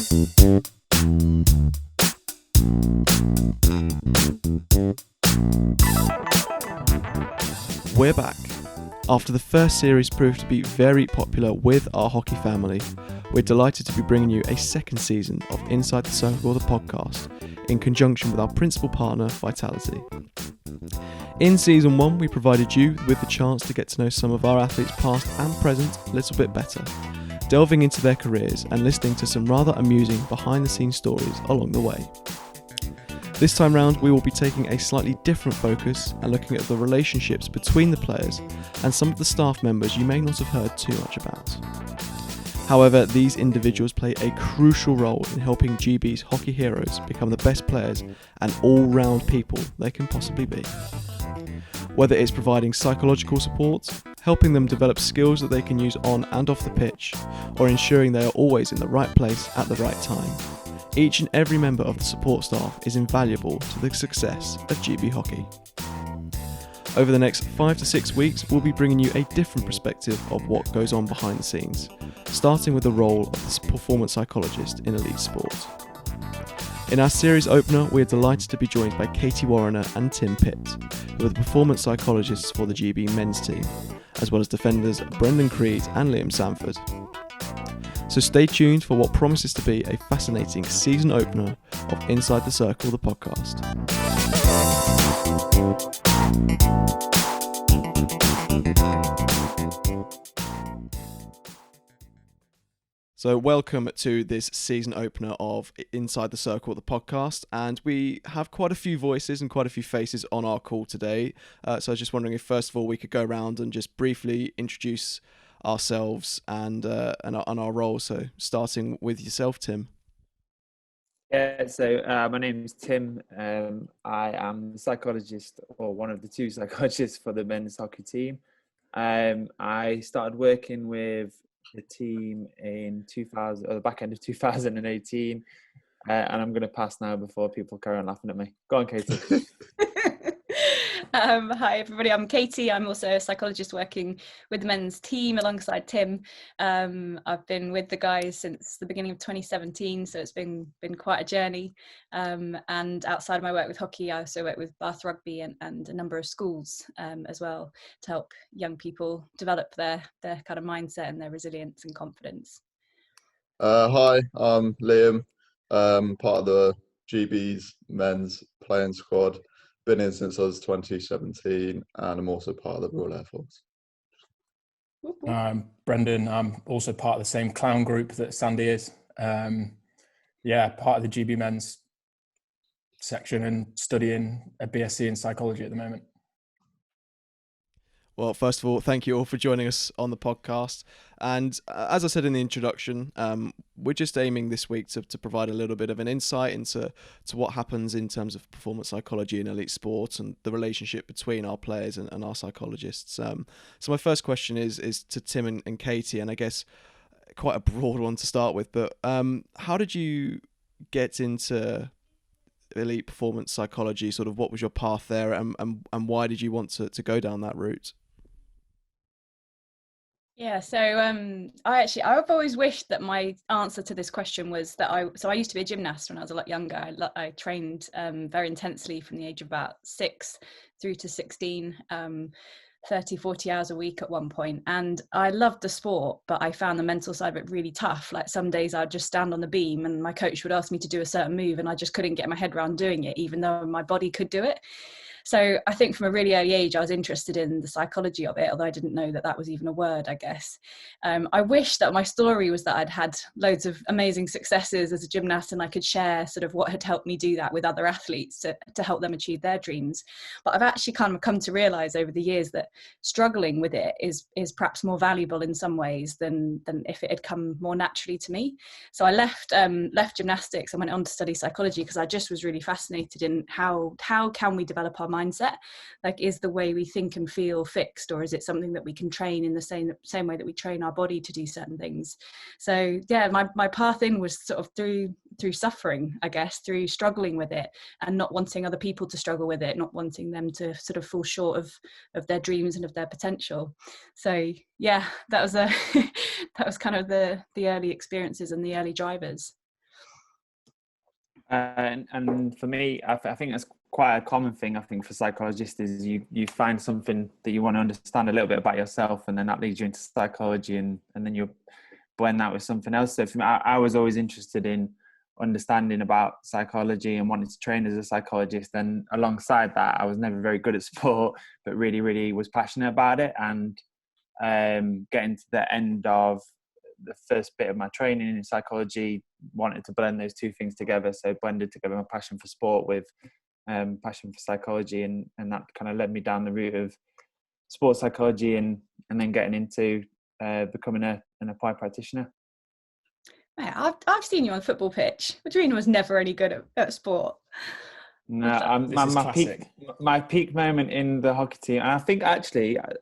We're back. After the first series proved to be very popular with our hockey family, we're delighted to be bringing you a second season of Inside the Circle, the podcast, in conjunction with our principal partner, Vitality. In season 1, we provided you with the chance to get to know some of our athletes past and present a little bit better, delving into their careers and listening to some rather amusing behind-the-scenes stories along the way. This time round, we will be taking a slightly different focus and looking at the relationships between the players and some of the staff members you may not have heard too much about. However, these individuals play a crucial role in helping GB's hockey heroes become the best players and all-round people they can possibly be. Whether it's providing psychological support, helping them develop skills that they can use on and off the pitch, or ensuring they are always in the right place at the right time, each and every member of the support staff is invaluable to the success of GB hockey. Over the next 5 to 6 weeks, we'll be bringing you a different perspective of what goes on behind the scenes, starting with the role of the performance psychologist in elite sport. In our series opener, we are delighted to be joined by Katie Warriner and Tim Pitt, who are the performance psychologists for the GB men's team, as well as defenders Brendan Creed and Liam Sanford. So stay tuned for what promises to be a fascinating season opener of Inside the Circle, the podcast. So welcome to this season opener of Inside the Circle, the podcast, and we have quite a few voices and quite a few faces on our call today. So I was just wondering if first of all we could go around and just briefly introduce ourselves and our roles. So starting with yourself, Tim. Yeah, so my name is Tim. I am the psychologist, or one of the two psychologists for the men's hockey team. I started working with the team in 2000, or the back end of 2018, and I'm going to pass now before people carry on laughing at me. Go on, Katie. Hi everybody, I'm Katie. I'm also a psychologist working with the men's team alongside Tim. I've been with the guys since the beginning of 2017, so it's been quite a journey. And outside of my work with hockey, I also work with Bath Rugby and a number of schools as well to help young people develop their kind of mindset and their resilience and confidence. Hi, I'm Liam, part of the GB's men's playing squad. Been in since I was 2017, and I'm also part of the Royal Air Force. Brendan, I'm also part of the same clown group that Sandy is. Part of the GB men's section and studying a BSc in psychology at the moment. Well, first of all, thank you all for joining us on the podcast. And as I said in the introduction, we're just aiming this week to provide a little bit of an insight into what happens in terms of performance psychology in elite sport and the relationship between our players and our psychologists. So my first question is to Tim and Katie, and I guess quite a broad one to start with, but how did you get into elite performance psychology? Sort of what was your path there, and why did you want to go down that route? Yeah, so I've always wished that my answer to this question was that I used to be a gymnast when I was a lot younger. I trained very intensely from the age of about 6 through to 16, 30, 40 hours a week at one point. And I loved the sport, but I found the mental side of it really tough. Like some days I'd just stand on the beam and my coach would ask me to do a certain move and I just couldn't get my head around doing it, even though my body could do it. So I think from a really early age, I was interested in the psychology of it, although I didn't know that was even a word, I guess. I wish that my story was that I'd had loads of amazing successes as a gymnast and I could share sort of what had helped me do that with other athletes to help them achieve their dreams. But I've actually kind of come to realize over the years that struggling with it is perhaps more valuable in some ways than if it had come more naturally to me. So I left gymnastics and went on to study psychology because I just was really fascinated in how can we develop our mindset? Like, is the way we think and feel fixed, or is it something that we can train in the same way that we train our body to do certain things? So yeah, my path in was sort of through suffering, I guess, through struggling with it and not wanting other people to struggle with it, not wanting them to sort of fall short of their dreams and of their potential. So yeah, that was that was kind of the early experiences and the early drivers. And for me, I think that's quite a common thing. I think for psychologists is you find something that you want to understand a little bit about yourself, and then that leads you into psychology, and then you blend that with something else. So for me, I was always interested in understanding about psychology and wanted to train as a psychologist. And alongside that, I was never very good at sport, but really, really was passionate about it. And getting to the end of the first bit of my training in psychology, wanted to blend those two things together. So blended together my passion for sport with passion for psychology, and that kind of led me down the route of sports psychology, and then getting into becoming an applied practitioner. Mate, I've seen you on the football pitch. What do you mean I was never any good at sport? No, my peak moment in the hockey team, and I think actually, I'm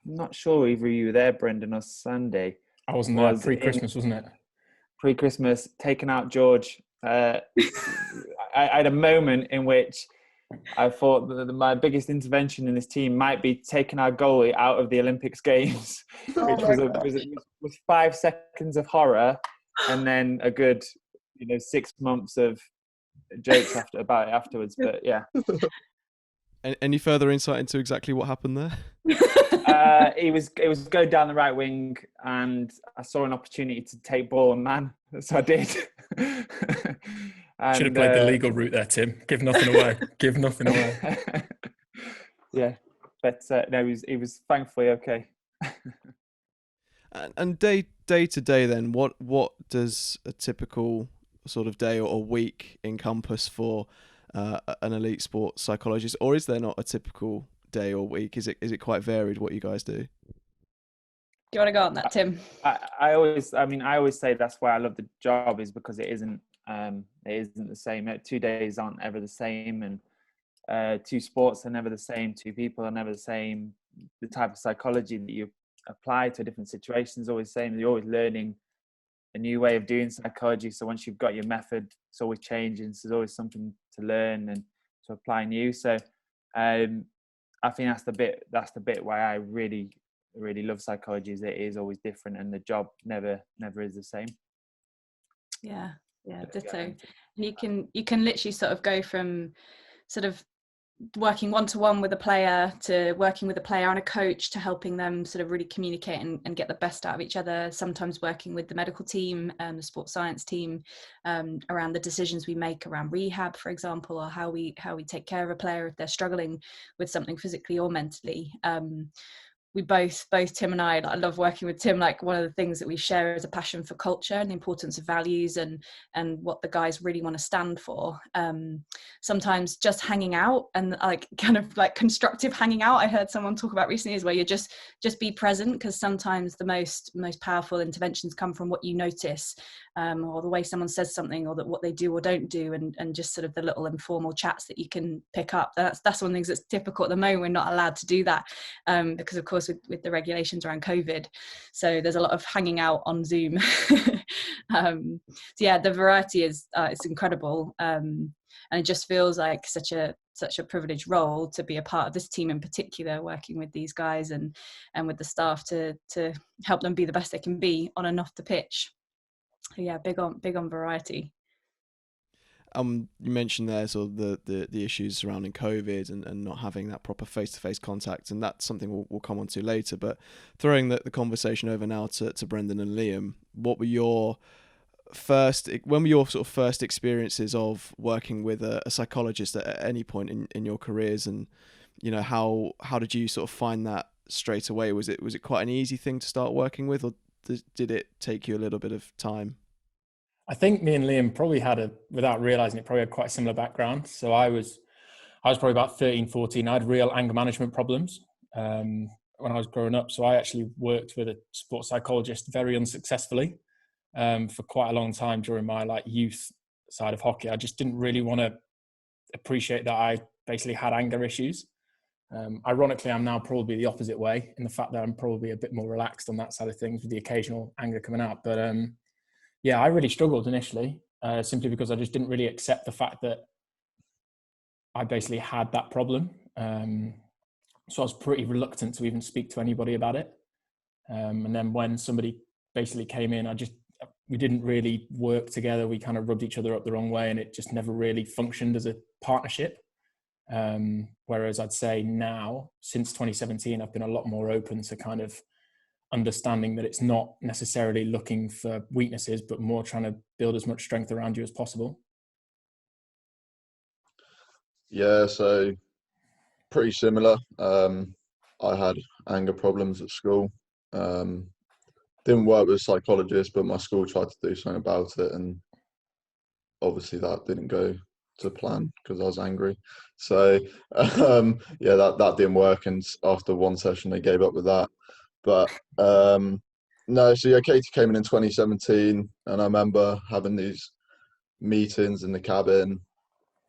not sure either you were there, Brendan or Sandy. I wasn't there pre-Christmas, wasn't it? Pre-Christmas, taking out George. I had a moment in which I thought that my biggest intervention in this team might be taking our goalie out of the Olympics Games, which was 5 seconds of horror, and then a good 6 months of jokes about it afterwards. But yeah. Any further insight into exactly what happened there? It was going down the right wing, and I saw an opportunity to take ball and man, so I did. Should have played the legal route there, Tim. Give nothing away. Give nothing away. Yeah, but no, he was thankfully okay. And day to day, then, what does a typical sort of day or week encompass for an elite sports psychologist, or is there not a typical day or week? Is it quite varied what you guys do? Do you want to go on that, Tim? I always say that's why I love the job, is because it isn't the same. 2 days aren't ever the same, and 2 sports are never the same. 2 people are never the same. The type of psychology that you apply to different situations is always the same. You're always learning a new way of doing psychology. So once you've got your method, it's always changing. So there's always something to learn and to apply new. So I think that's the bit why I really, really love psychology, is it is always different, and the job never is the same. Yeah, ditto. And you can literally sort of go from sort of working one-to-one with a player to working with a player and a coach to helping them sort of really communicate and get the best out of each other. Sometimes working with the medical team and the sports science team around the decisions we make around rehab, for example, or how we take care of a player if they're struggling with something physically or mentally. We both Tim and I love working with Tim. Like, one of the things that we share is a passion for culture and the importance of values and what the guys really want to stand for. Sometimes just hanging out and kind of constructive hanging out, I heard someone talk about recently, is where you just be present, because sometimes the most powerful interventions come from what you notice, or the way someone says something, or that what they do or don't do, and just sort of the little informal chats that you can pick up. That's one of the things that's typical at the moment. We're not allowed to do that because, of course, with the regulations around COVID, so there's a lot of hanging out on Zoom. So yeah, the variety is it's incredible, and it just feels like such a privileged role to be a part of this team in particular, working with these guys and with the staff to help them be the best they can be on and off the pitch. So yeah, big on variety. You mentioned there sort of the issues surrounding COVID and not having that proper face-to-face contact, and that's something we'll come on to later. But throwing the conversation over now to Brendan and Liam, when were your sort of first experiences of working with a psychologist at any point in your careers, and how did you sort of find that straight away? Was it quite an easy thing to start working with, or did it take you a little bit of time? I think me and Liam probably without realizing it, probably had quite a similar background. So I was probably about 13, 14. I had real anger management problems when I was growing up. So I actually worked with a sports psychologist very unsuccessfully for quite a long time during my youth side of hockey. I just didn't really want to appreciate that I basically had anger issues. Ironically, I'm now probably the opposite way, in the fact that I'm probably a bit more relaxed on that side of things, with the occasional anger coming out. But yeah, I really struggled initially, simply because I just didn't really accept the fact that I basically had that problem. So I was pretty reluctant to even speak to anybody about it. And then when somebody basically came in, I we didn't really work together. We kind of rubbed each other up the wrong way, and it just never really functioned as a partnership. Whereas I'd say now, since 2017, I've been a lot more open to kind of understanding that it's not necessarily looking for weaknesses, but more trying to build as much strength around you as possible. Yeah, so pretty similar. I had anger problems at school. Didn't work with a psychologist, but my school tried to do something about it, and obviously that didn't go to plan because I was angry. So yeah, that didn't work, and after one session they gave up with that. But no, so yeah, Katie came in 2017, and I remember having these meetings in the cabin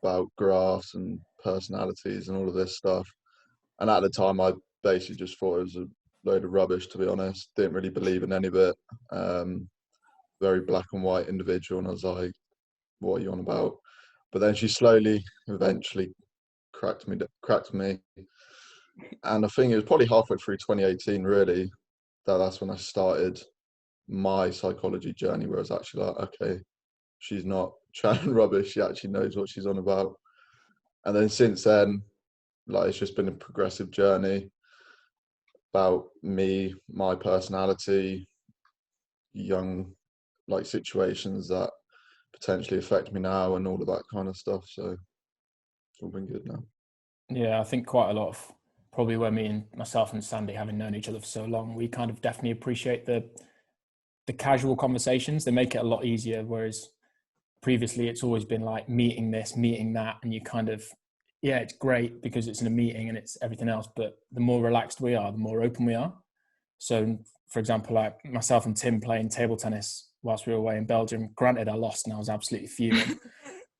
about graphs and personalities and all of this stuff. And at the time, I basically just thought it was a load of rubbish, to be honest. Didn't really believe in any of it. Very black and white individual, and I was like, what are you on about? But then she slowly, eventually cracked me. And I think it was probably halfway through 2018, really, that's when I started my psychology journey, where I was actually like, okay, she's not chatting rubbish. She actually knows what she's on about. And then since then, like, it's just been a progressive journey about me, my personality, young, like, situations that potentially affect me now and all of that kind of stuff. So it's all been good now. Yeah, I think quite a lot of probably where me and myself and Sandy, having known each other for so long, we kind of definitely appreciate the casual conversations. They make it a lot easier, whereas previously it's always been like meeting this, meeting that, and you kind of, yeah, it's great because it's in a meeting and it's everything else, but the more relaxed we are, the more open we are. So for example, like myself and Tim playing table tennis whilst we were away in Belgium, granted I lost and I was absolutely fuming,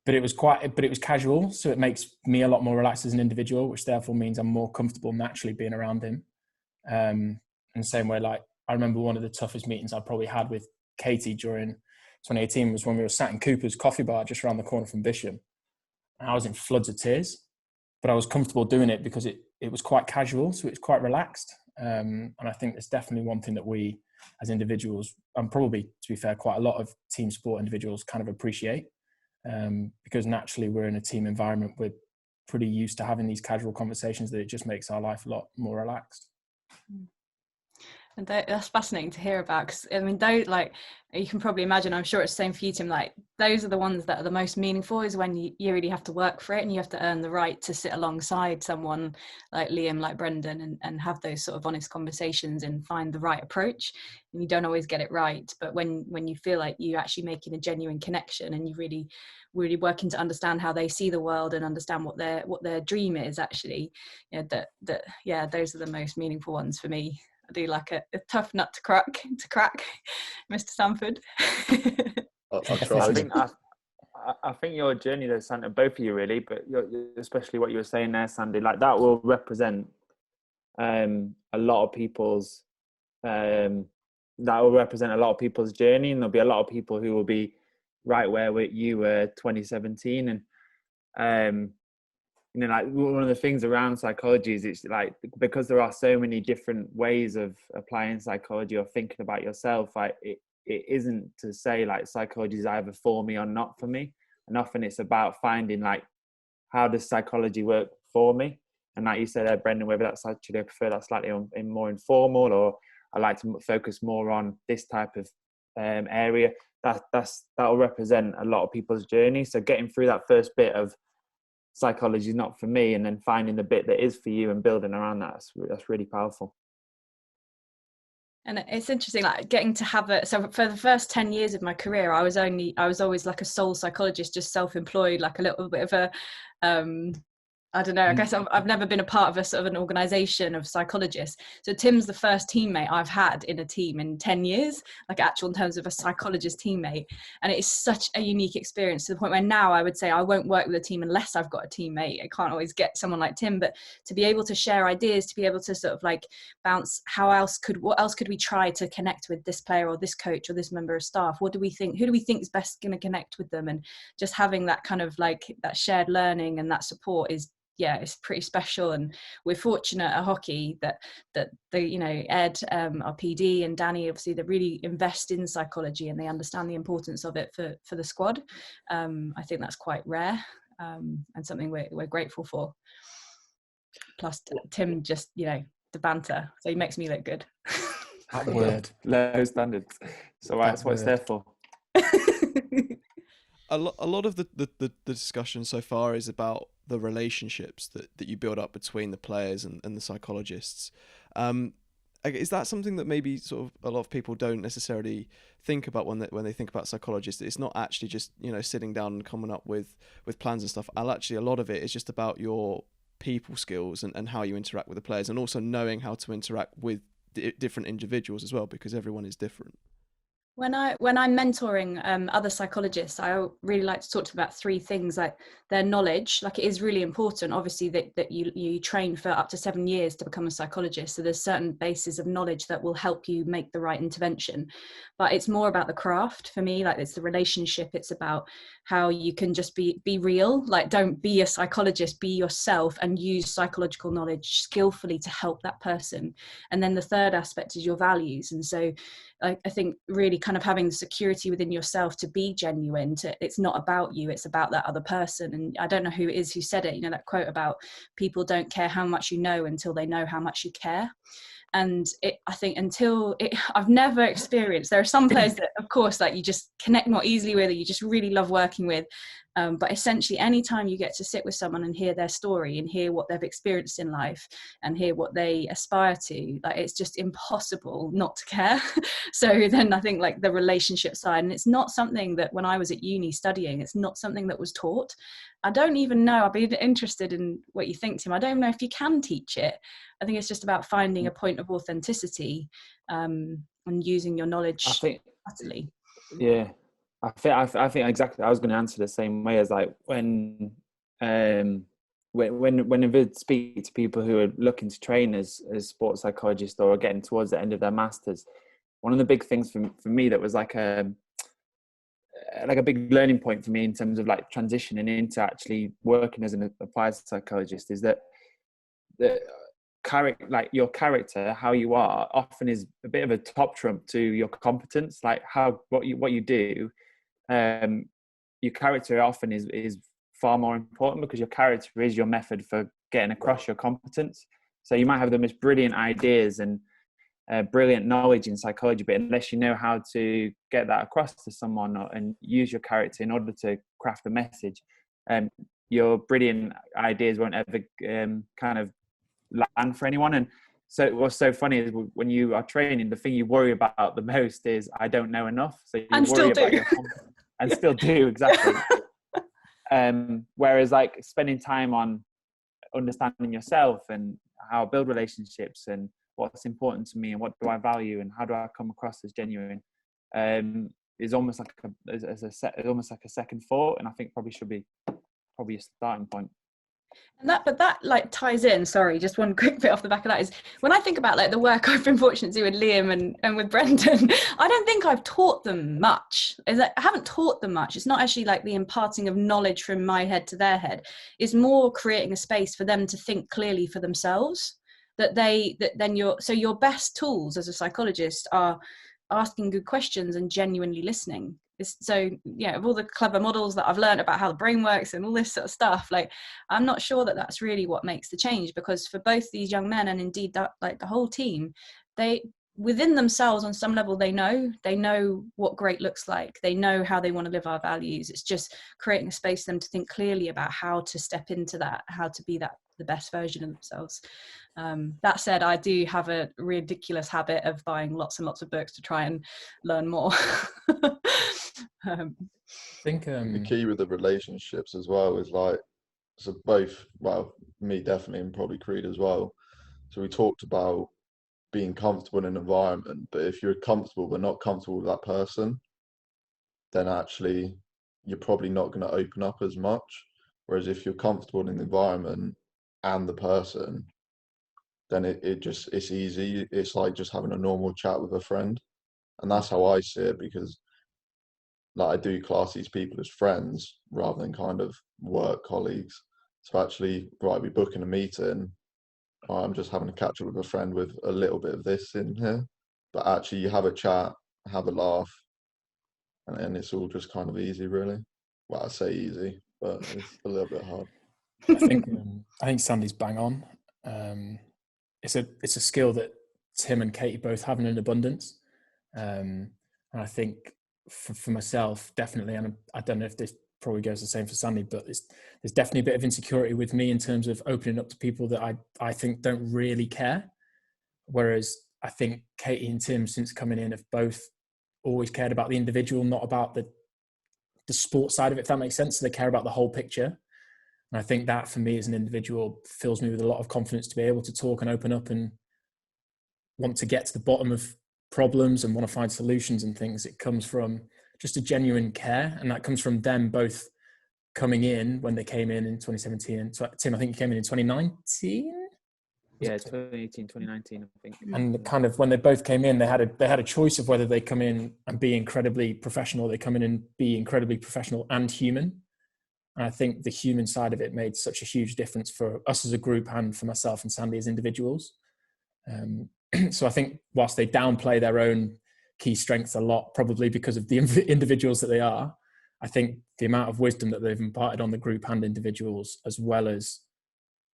but it was casual. So it makes me a lot more relaxed as an individual, which therefore means I'm more comfortable naturally being around him. In the same way, like I remember one of the toughest meetings I probably had with Katie during 2018 was when we were sat in Cooper's coffee bar just around the corner from Bisham. And I was in floods of tears, but I was comfortable doing it because it was quite casual, so it was quite relaxed. And I think it's definitely one thing that we as individuals, and probably, to be fair, quite a lot of team sport individuals kind of appreciate, because naturally we're in a team environment. We're pretty used to having these casual conversations that it just makes our life a lot more relaxed. And that's fascinating to hear about, because I mean, those, like, you can probably imagine, I'm sure it's the same for you, Tim, like those are the ones that are the most meaningful, is when you really have to work for it and you have to earn the right to sit alongside someone like Liam, like Brendan, and have those sort of honest conversations and find the right approach. And you don't always get it right, but when you feel like you're actually making a genuine connection and you really working to understand how they see the world and understand what their dream is actually, you know, that yeah, those are the most meaningful ones for me. I do like a tough nut to crack, Mr. Sanford. I think your journey there, Santa, both of you really, but especially what you were saying there, Sandy, like that will represent a lot of people's journey, and there'll be a lot of people who will be right where you were 2017, and you know, like one of the things around psychology is it's like, because there are so many different ways of applying psychology or thinking about yourself, like it isn't to say like psychology is either for me or not for me. And often it's about finding like, how does psychology work for me? And like you said, Brendan, whether that's actually, I prefer that slightly more informal, or I like to focus more on this type of area. That'll represent a lot of people's journey. So getting through that first bit of psychology is not for me, and then finding the bit that is for you and building around that's really powerful. And it's interesting, like getting to have so for the first 10 years of my career, I was always like a sole psychologist, just self-employed, like a little bit of a I don't know, I guess I've never been a part of a sort of an organization of psychologists. So Tim's the first teammate I've had in a team in 10 years, like actual in terms of a psychologist teammate. And it is such a unique experience, to the point where now I would say I won't work with a team unless I've got a teammate. I can't always get someone like Tim, but to be able to share ideas, to be able to sort of like bounce, what else could we try to connect with this player or this coach or this member of staff? Who do we think is best going to connect with them? And just having that kind of like that shared learning and that support is yeah, it's pretty special. And we're fortunate at hockey that the, you know, Ed, our PD, and Danny, obviously, they really invest in psychology and they understand the importance of it for the squad. I think that's quite rare, and something we're grateful for. Plus Tim, just, you know, the banter, so he makes me look good. That word. Low standards. So that's what it's there for. A lot of the discussion so far is about the relationships that you build up between the players and the psychologists. Is that something that maybe sort of a lot of people don't necessarily think about when they think about psychologists? It's not actually just, you know, sitting down and coming up with plans and stuff. Actually, a lot of it is just about your people skills and how you interact with the players, and also knowing how to interact with different individuals as well, because everyone is different. When I'm mentoring other psychologists, I really like to talk to them about three things, like their knowledge. Like, it is really important, obviously, that you train for up to 7 years to become a psychologist. So there's certain bases of knowledge that will help you make the right intervention. But it's more about the craft for me. Like, it's the relationship. It's about how you can just be real. Like, don't be a psychologist, be yourself, and use psychological knowledge skillfully to help that person. And then the third aspect is your values. And so I think really kind of having the security within yourself to be genuine, it's not about you, it's about that other person. And I don't know who it is who said it, you know, that quote about people don't care how much you know until they know how much you care. And I think I've never experienced, there are some players that, of course, like you just connect more easily with, or you just really love working with. But essentially, anytime you get to sit with someone and hear their story and hear what they've experienced in life and hear what they aspire to, like, it's just impossible not to care. So then I think, like, the relationship side, and it's not something that when I was at uni studying, it's not something that was taught. I don't even know, I'd be interested in what you think, Tim. I don't even know if you can teach it. I think it's just about finding a point of authenticity, and using your knowledge utterly. Yeah. I think exactly. I was going to answer the same way as, like, when I speak to people who are looking to train as sports psychologists or are getting towards the end of their masters, one of the big things for me that was like a big learning point for me in terms of, like, transitioning into actually working as an applied psychologist is that the character, like your character, how you are, often is a bit of a top trump to your competence. Like, what you do. Your character often is far more important, because your character is your method for getting across your competence. So you might have the most brilliant ideas and brilliant knowledge in psychology, but unless you know how to get that across to someone and use your character in order to craft a message, your brilliant ideas won't ever kind of land for anyone. And so what's so funny is when you are training, the thing you worry about the most is, I don't know enough. So you and worry still about do. your and still do, exactly. Whereas, like, spending time on understanding yourself and how I build relationships and what's important to me and what do I value and how do I come across as genuine, is almost like almost like a second thought, and I think probably should be a starting point. And that like ties in, sorry, just one quick bit off the back of that, is when I think about, like, the work I've been fortunate to do with Liam and with Brendan, I don't think I've taught them much. I haven't taught them much. It's not actually like the imparting of knowledge from my head to their head. It's more creating a space for them to think clearly for themselves. Your best tools as a psychologist are asking good questions and genuinely listening. So, yeah, of all the clever models that I've learned about how the brain works and all this sort of stuff, like, I'm not sure that that's really what makes the change, because for both these young men and indeed that, like, the whole team, they within themselves on some level, they know what great looks like. They know how they want to live our values. It's just creating a space for them to think clearly about how to step into that, how to be the best version of themselves. That said, I do have a ridiculous habit of buying lots and lots of books to try and learn more. I think the key with the relationships as well is, like, so both, well, me definitely, and probably Creed as well. So we talked about being comfortable in an environment, but if you're comfortable but not comfortable with that person, then actually you're probably not going to open up as much. Whereas if you're comfortable in the environment and the person, then it's easy. It's like just having a normal chat with a friend. And that's how I see it, because, like, I do class these people as friends rather than kind of work colleagues. So actually, right, we book in a meeting. I'm just having a catch up with a friend with a little bit of this in here, but actually you have a chat, have a laugh, and it's all just kind of easy, really. Well, I say easy, but it's a little bit hard. I think Sandy's bang on. It's a skill that Tim and Katie both have in an abundance, and I think for myself, definitely, and I don't know if this probably goes the same for Sandy, but there's definitely a bit of insecurity with me in terms of opening up to people that I think don't really care. Whereas I think Katie and Tim, since coming in, have both always cared about the individual, not about the sports side of it, if that makes sense. So they care about the whole picture. And I think that for me as an individual fills me with a lot of confidence to be able to talk and open up and want to get to the bottom of problems and want to find solutions and things. It comes from just a genuine care. And that comes from them both coming in when they came in 2017. And so, Tim, I think you came in 2019? Yeah, 2018, 2019, I think. And kind of when they both came in, they had a choice of whether they come in and be incredibly professional, they come in and be incredibly professional and human. And I think the human side of it made such a huge difference for us as a group and for myself and Sandy as individuals. So I think whilst they downplay their own key strengths a lot, probably because of the individuals that they are, I think the amount of wisdom that they've imparted on the group and individuals, as well as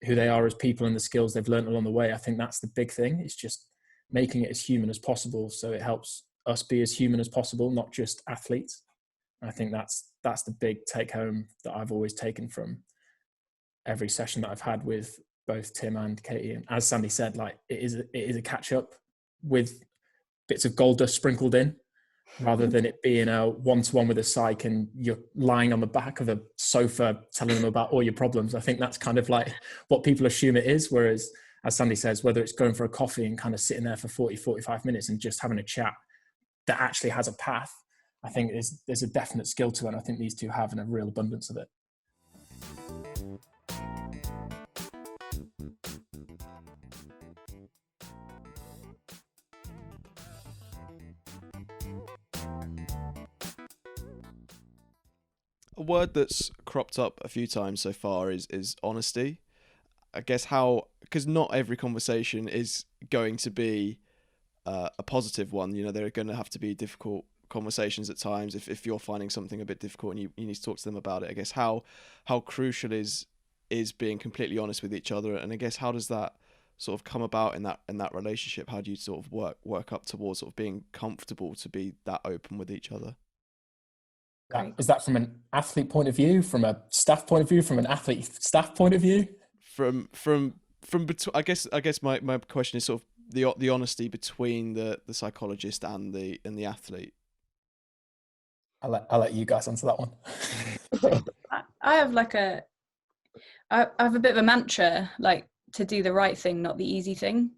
who they are as people and the skills they've learned along the way, I think that's the big thing. It's just making it as human as possible, so it helps us be as human as possible, not just athletes. And I think that's the big take home that I've always taken from every session that I've had with both Tim and Katie. And as Sandy said, like it is a catch up with bits of gold dust sprinkled in, rather than it being a one-to-one with a psych and you're lying on the back of a sofa telling them about all your problems. I think that's kind of like what people assume it is. Whereas, as Sandy says, whether it's going for a coffee and kind of sitting there for 45 minutes and just having a chat that actually has a path, I think there's a definite skill to it. And I think these two have in a real abundance of it. A word that's cropped up a few times so far is honesty. I guess because not every conversation is going to be a positive one. You know, there are going to have to be difficult conversations at times if you're finding something a bit difficult and you need to talk to them about it. I guess how crucial is being completely honest with each other, and I guess how does that sort of come about in that relationship? How do you sort of work up towards sort of being comfortable to be that open with each other? Is that from an athlete point of view, from a staff point of view, from an athlete staff point of view? From I guess my question is sort of the honesty between the psychologist and the athlete. I'll let you guys answer that one. I have I have a bit of a mantra, like to do the right thing, not the easy thing.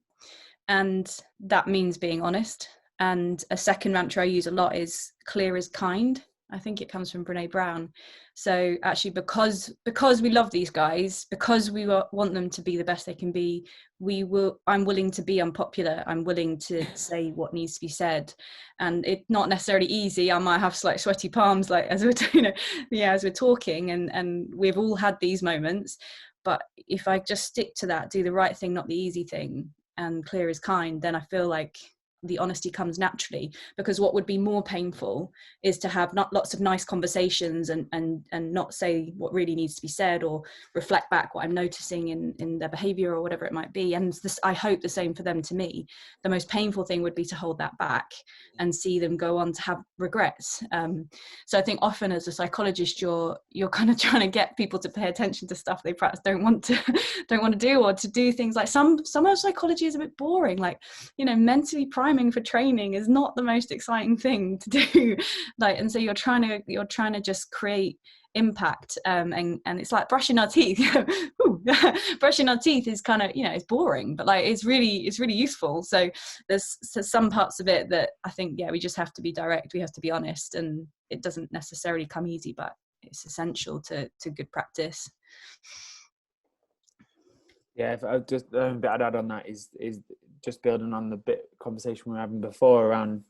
And that means being honest. And a second mantra I use a lot is clear is kind. I think it comes from Brene Brown. So actually, because we love these guys, because we want them to be the best they can be, I'm willing to be unpopular. I'm willing to say what needs to be said, and it's not necessarily easy. I might have like sweaty palms, like as we're talking, and we've all had these moments. But if I just stick to that, do the right thing, not the easy thing, and clear is kind, then I feel like the honesty comes naturally. Because what would be more painful is to have not lots of nice conversations and not say what really needs to be said, or reflect back what I'm noticing in their behavior or whatever it might be. And this, I hope the same for them to me. The most painful thing would be to hold that back and see them go on to have regrets. So I think often as a psychologist, you're kind of trying to get people to pay attention to stuff they perhaps don't want to do, or to do things like some of psychology is a bit boring, like, mentally priming for training is not the most exciting thing to do. And so you're trying to just create impact, and it's like brushing our teeth. Brushing our teeth is kind of, it's boring, but like it's really useful. So there's some parts of it that I think, we just have to be direct, we have to be honest, and it doesn't necessarily come easy, but it's essential to good practice. Yeah, if I just bit I'd add on that is just building on the bit conversation we were having before around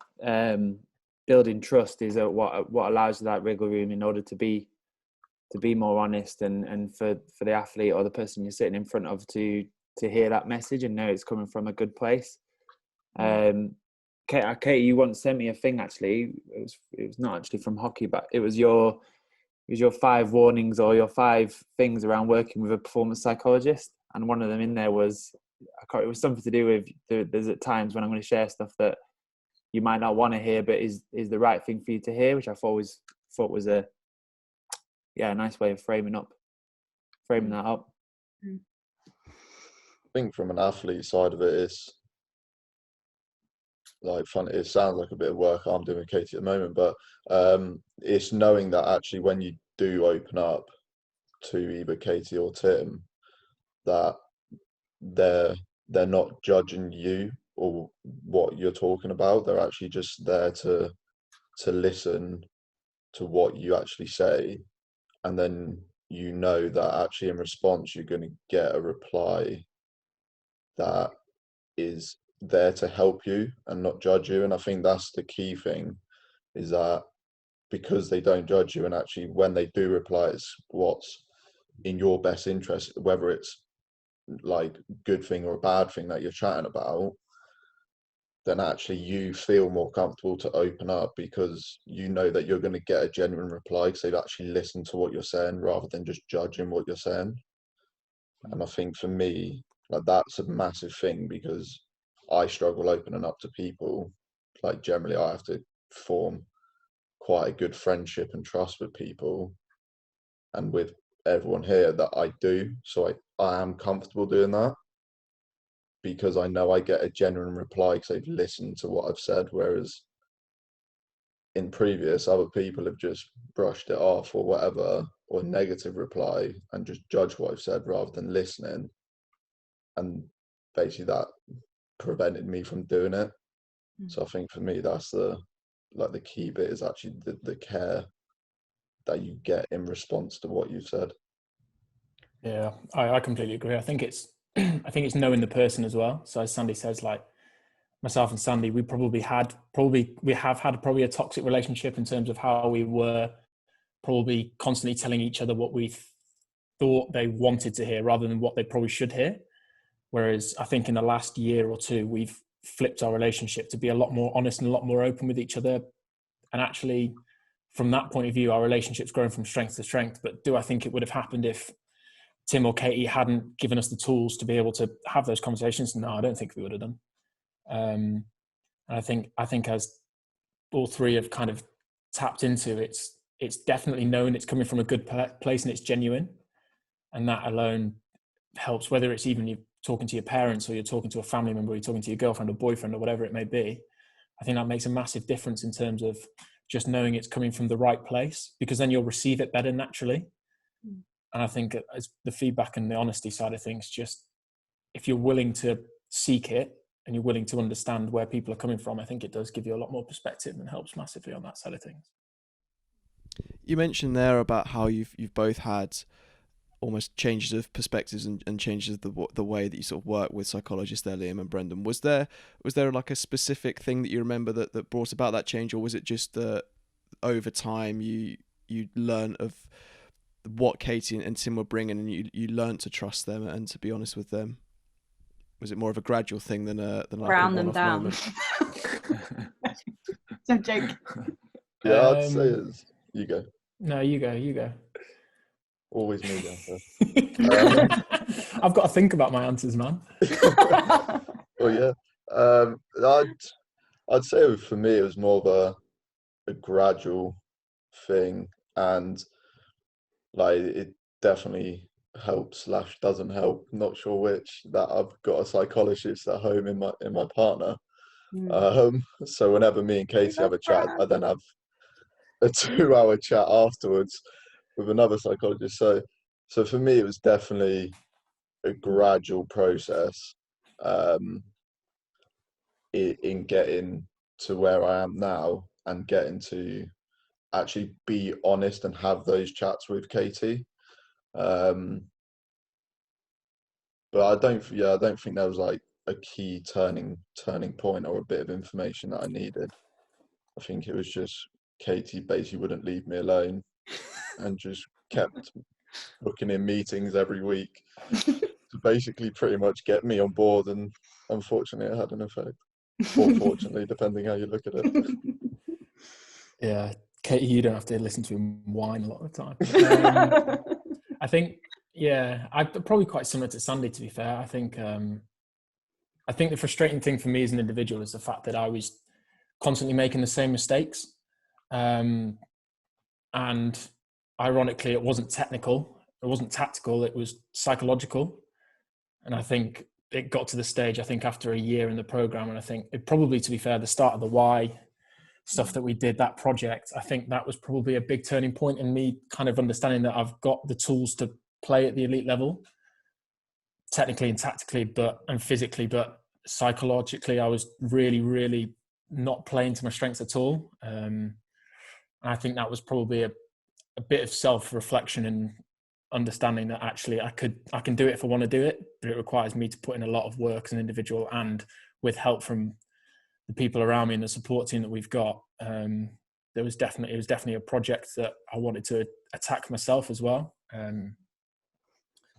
building trust is what allows that wiggle room in order to be be more honest, and for the athlete or the person you're sitting in front of to hear that message and know it's coming from a good place. Katie, you once sent me a thing, actually. It was not actually from hockey, but it was your 5 warnings or your 5 things around working with a performance psychologist, and one of them in there was, it was something to do with there's at times when I'm going to share stuff that you might not want to hear, but is the right thing for you to hear, which I've always thought was a nice way of framing that up. I think from an athlete side of it, it's like fun. It sounds like a bit of work I'm doing with Katie at the moment, but it's knowing that actually when you do open up to either Katie or Tim, that they're not judging you or what you're talking about. They're actually just there to listen to what you actually say, and then you know that actually in response you're going to get a reply that is there to help you and not judge you. And I think that's the key thing, is that because they don't judge you, and actually when they do reply, it's what's in your best interest, whether it's like good thing or a bad thing that you're chatting about, then actually you feel more comfortable to open up, because you know that you're going to get a genuine reply because they've actually listened to what you're saying rather than just judging what you're saying. And I think for me, like, that's a massive thing, because I struggle opening up to people. Like, generally I have to form quite a good friendship and trust with people, and with everyone here that I do. So I am comfortable doing that, because I know I get a genuine reply because they've listened to what I've said. Whereas in previous, other people have just brushed it off or whatever, or negative reply, and just judge what I've said rather than listening. And basically that prevented me from doing it. So I think for me, that's the key bit, is actually the care that you get in response to what you've said. Yeah, I completely agree. I think it's knowing the person as well. So as Sandy says, like myself and Sandy, we have had a toxic relationship in terms of how we were probably constantly telling each other what we thought they wanted to hear rather than what they probably should hear. Whereas I think in the last year or two, we've flipped our relationship to be a lot more honest and a lot more open with each other. And actually, from that point of view, our relationship's grown from strength to strength. But do I think it would have happened if Tim or Katie hadn't given us the tools to be able to have those conversations? No, I don't think we would have done. And I think as all three have kind of tapped into, it's definitely known it's coming from a good place and it's genuine. And that alone helps, whether it's even you talking to your parents or you're talking to a family member, or you're talking to your girlfriend or boyfriend or whatever it may be. I think that makes a massive difference in terms of just knowing it's coming from the right place, because then you'll receive it better naturally. And I think as the feedback and the honesty side of things, just if you're willing to seek it and you're willing to understand where people are coming from, I think it does give you a lot more perspective and helps massively on that side of things. You mentioned there about how you've both had almost changes of perspectives and changes of the way that you sort of work with psychologists there, Liam and Brendan. Was there like a specific thing that you remember that brought about that change, or was it just that over time you learn of what Katie and Tim were bringing, and you learned to trust them and to be honest with them? Was it more of a gradual thing than like Round a them one-off down? moment? No joke. Yeah, I'd say it's you go. No, you go. Always me going first. I've got to think about my answers, man. Well, yeah. I'd say for me it was more of a gradual thing, and like it definitely helps / doesn't help. Not sure which, that I've got a psychologist at home in my partner. So whenever me and Katie have a chat, I then have a 2-hour chat afterwards with another psychologist. So for me, it was definitely a gradual process in getting to where I am now, and getting to actually be honest and have those chats with Katie. But I don't think there was like a key turning point or a bit of information that I needed. I think it was just Katie basically wouldn't leave me alone and just kept booking in meetings every week to basically pretty much get me on board, and unfortunately it had an effect. Or fortunately, depending how you look at it. Yeah, Katie, you don't have to listen to him whine a lot of the time. I think, yeah, I'm probably quite similar to Sandy, to be fair. I think the frustrating thing for me as an individual is the fact that I was constantly making the same mistakes. And ironically, it wasn't technical, it wasn't tactical, it was psychological. And I think it got to the stage, I think, after a year in the program, and I think it probably, to be fair, the start of the why stuff that we did, that project, I think that was probably a big turning point in me kind of understanding that I've got the tools to play at the elite level, technically and tactically, and physically, but psychologically, I was really, really not playing to my strengths at all. And I think that was probably a bit of self-reflection and understanding that actually I can do it if I want to do it, but it requires me to put in a lot of work as an individual, and with help from the people around me and the support team that we've got. It was definitely a project that I wanted to attack myself as well. And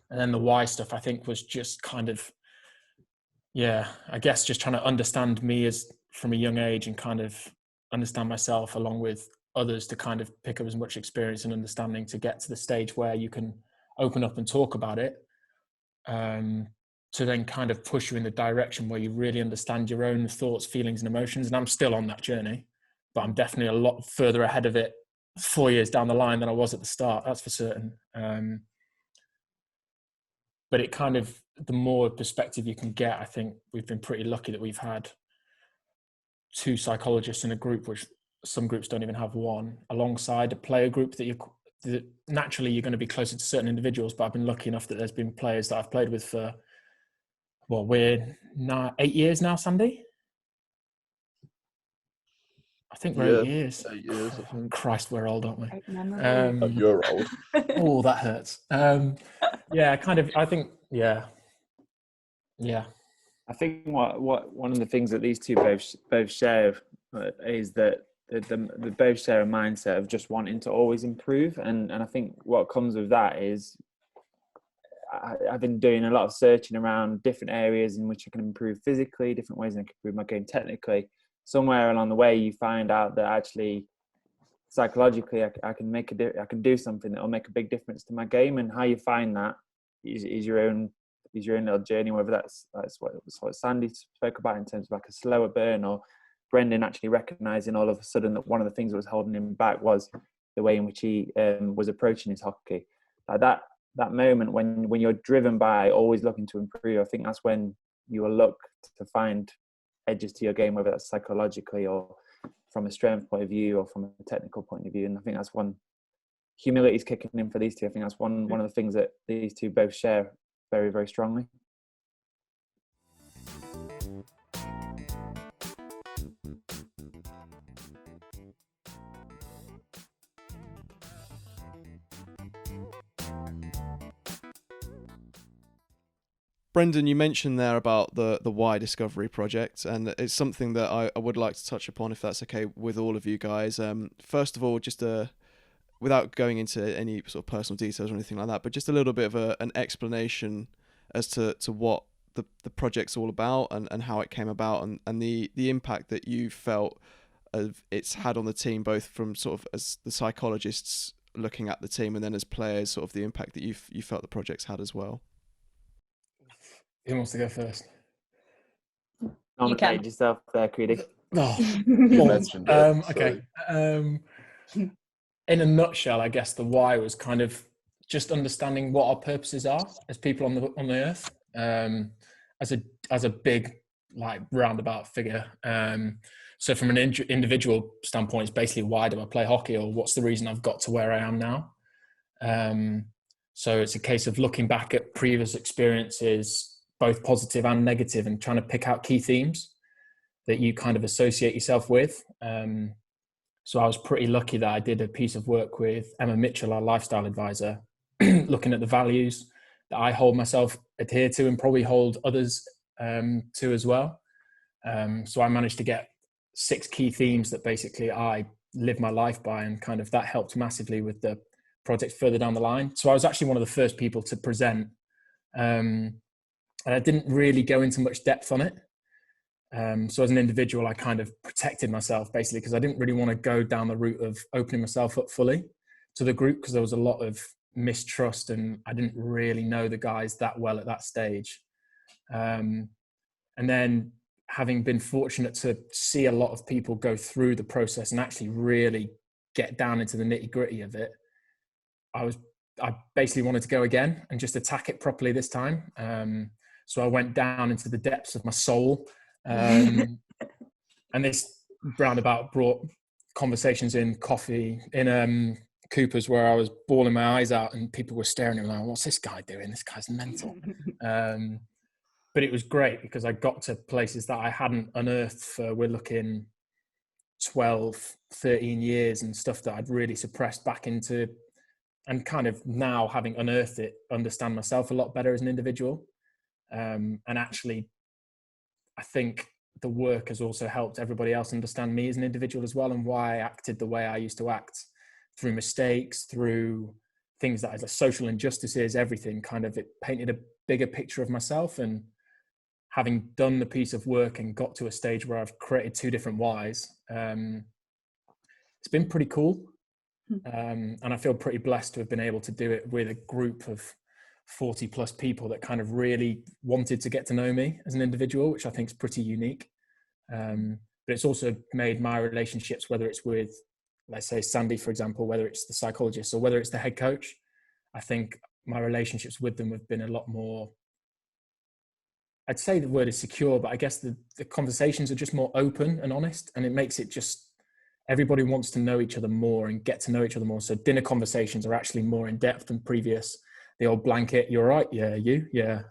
then the why stuff, I think, was just kind of, yeah, I guess just trying to understand me as from a young age and kind of understand myself along with others to kind of pick up as much experience and understanding to get to the stage where you can open up and talk about it, to then kind of push you in the direction where you really understand your own thoughts, feelings and emotions. And I'm still on that journey, but I'm definitely a lot further ahead of it 4 years down the line than I was at the start, that's for certain. But it kind of, the more perspective you can get, I think we've been pretty lucky that we've had 2 psychologists in a group, which some groups don't even have one, alongside a player group that naturally you're going to be closer to certain individuals. But I've been lucky enough that there's been players that I've played with for, well, we're now 8 years now, Sandy. I think we're 8 years. 8 years, I think. Christ, we're old, aren't we? You're old. Oh, that hurts. Yeah, kind of. I think, yeah. I think what one of the things that these two both share is that they both share a mindset of just wanting to always improve, and I think what comes with that is I've been doing a lot of searching around different areas in which I can improve physically, different ways I can improve my game technically. Somewhere along the way, you find out that actually psychologically I can do something that will make a big difference to my game, and how you find that is your own little journey. Whether that's what Sandy spoke about in terms of like a slower burn, or Brendan actually recognizing all of a sudden that one of the things that was holding him back was the way in which he was approaching his hockey. Like that moment when you're driven by always looking to improve, I think that's when you will look to find edges to your game, whether that's psychologically or from a strength point of view or from a technical point of view. And I think that's one, humility is kicking in for these two. I think that's one of the things that these two both share very, very strongly. Brendan, you mentioned there about the Why Discovery project, and it's something that I would like to touch upon, if that's okay with all of you guys. First of all, just without going into any sort of personal details or anything like that, but just a little bit of an explanation as to what the project's all about and how it came about, and the impact that you felt it's had on the team, both from sort of as the psychologists looking at the team and then as players, sort of the impact that you felt the project's had as well. Who wants to go first? Nominate yourself there, Creedy. Oh, You mentioned it. Okay. In a nutshell, I guess the why was kind of just understanding what our purposes are as people on the earth, as a big, like, roundabout figure. So from an individual standpoint, it's basically, why do I play hockey, or what's the reason I've got to where I am now? So it's a case of looking back at previous experiences, both positive and negative, and trying to pick out key themes that you kind of associate yourself with. So I was pretty lucky that I did a piece of work with Emma Mitchell, our lifestyle advisor, looking at the values that I hold myself adhere to and probably hold others to as well. So I managed to get 6 key themes that basically I live my life by, and kind of that helped massively with the projects further down the line. So I was actually one of the first people to present, and I didn't really go into much depth on it. So as an individual, I kind of protected myself basically because I didn't really want to go down the route of opening myself up fully to the group, because there was a lot of mistrust and I didn't really know the guys that well at that stage. And then having been fortunate to see a lot of people go through the process and actually really get down into the nitty-gritty of it, I basically wanted to go again and just attack it properly this time. So I went down into the depths of my soul. And this roundabout brought conversations in coffee in Cooper's, where I was bawling my eyes out and people were staring at me like, what's this guy doing? This guy's mental. But it was great because I got to places that I hadn't unearthed for, we're looking 12, 13 years, and stuff that I'd really suppressed back into, and kind of now, having unearthed it, understand myself a lot better as an individual. And actually, I think the work has also helped everybody else understand me as an individual as well, and why I acted the way I used to act, through mistakes, through things that are social injustices, everything. Kind of, it painted a bigger picture of myself. And having done the piece of work and got to a stage where I've created 2 different whys, it's been pretty cool. And I feel pretty blessed to have been able to do it with a group of 40 plus people that kind of really wanted to get to know me as an individual, which I think is pretty unique. But it's also made my relationships, whether it's with, let's say, Sandy, for example, whether it's the psychologist or whether it's the head coach, I think my relationships with them have been a lot more, I'd say the word is secure, but I guess the conversations are just more open and honest, and it makes it just, everybody wants to know each other more and get to know each other more. So dinner conversations are actually more in depth than previous. The old blanket, you're right, yeah, you, yeah.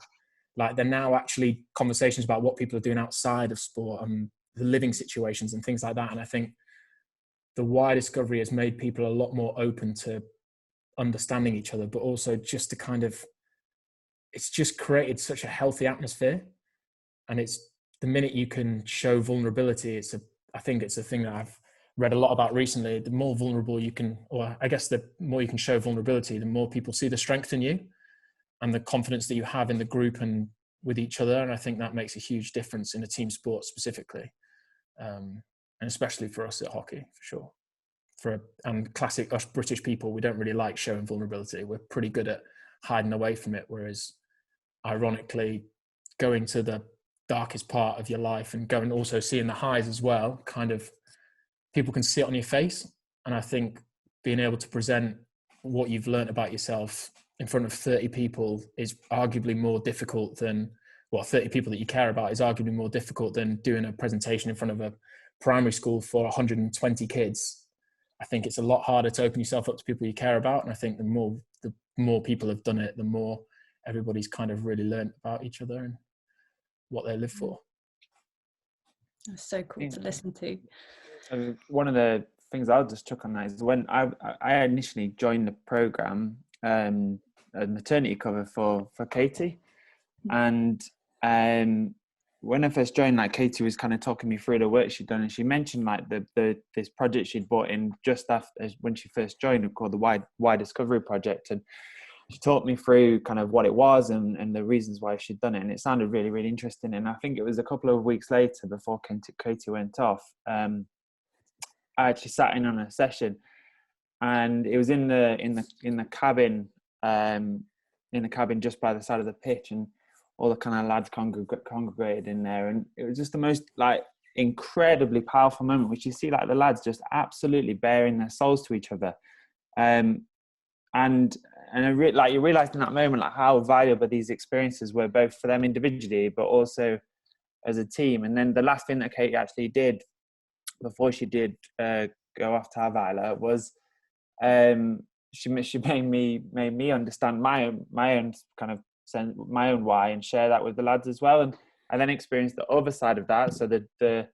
Like, they're now actually conversations about what people are doing outside of sport and the living situations and things like that. And I think the why discovery has made people a lot more open to understanding each other, but also just to kind of, it's just created such a healthy atmosphere. And it's, the minute you can show vulnerability, I think it's a thing that I've read a lot about recently. The more vulnerable you can, or I guess the more you can show vulnerability, the more people see the strength in you and the confidence that you have in the group and with each other. And I think that makes a huge difference in a team sport specifically. And especially for us at hockey, for sure. And classic us British people, we don't really like showing vulnerability. We're pretty good at hiding away from it. Whereas, ironically, going to the darkest part of your life and going also seeing the highs as well, kind of, people can see it on your face. And I think being able to present what you've learned about yourself in front of 30 people is arguably more difficult than, 30 people that you care about is arguably more difficult than doing a presentation in front of a primary school for 120 kids. I think it's a lot harder to open yourself up to people you care about. And I think the more people have done it, the more everybody's kind of really learned about each other and what they live for. That's so cool to listen to. So one of the things I'll just chuck on that is when I initially joined the program, a maternity cover for Katie, and when I first joined, like, Katie was kind of talking me through the work she'd done, and she mentioned like this project she'd brought in just after, when she first joined, called the Why Discovery Project, and she taught me through kind of what it was and the reasons why she'd done it, and it sounded really, really interesting. And I think it was a couple of weeks later, before Katie went off, I actually sat in on a session, and it was in the cabin, just by the side of the pitch, and all the kind of lads congregated in there, and it was just the most like incredibly powerful moment, which you see like the lads just absolutely bearing their souls to each other, and you realised in that moment like how valuable these experiences were, both for them individually but also as a team. And then the last thing that Katie actually did before she did go off to Havila was she made me understand my own kind of sense, my own why, and share that with the lads as well. And I then experienced the other side of that, so the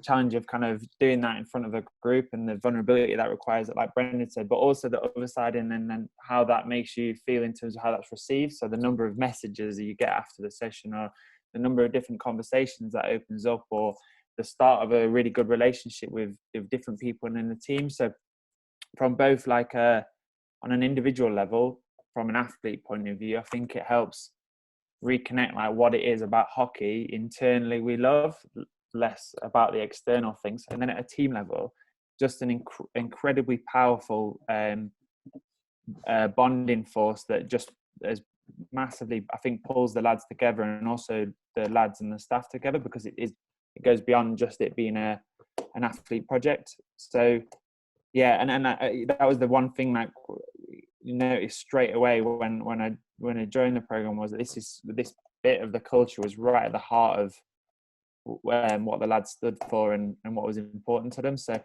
challenge of kind of doing that in front of a group and the vulnerability that requires it, like Brendan said, but also the other side, and then how that makes you feel in terms of how that's received. So the number of messages that you get after the session, or the number of different conversations that opens up, or the start of a really good relationship with different people in the team. So from both like on an individual level, from an athlete point of view, I think it helps reconnect like what it is about hockey internally we love, less about the external things. And then at a team level, just an incredibly powerful bonding force that just as massively, I think, pulls the lads together, and also the lads and the staff together, because it goes beyond just it being an athlete project. So yeah, and that was the one thing that you noticed straight away when I joined the program, was that this bit of the culture was right at the heart of what the lads stood for and what was important to them. So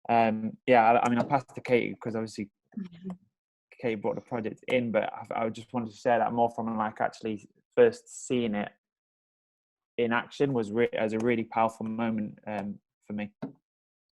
yeah, I mean, I passed to Katie because obviously Katie brought the project in, but I just wanted to share that more from like actually first seeing it in action was as a really powerful moment for me.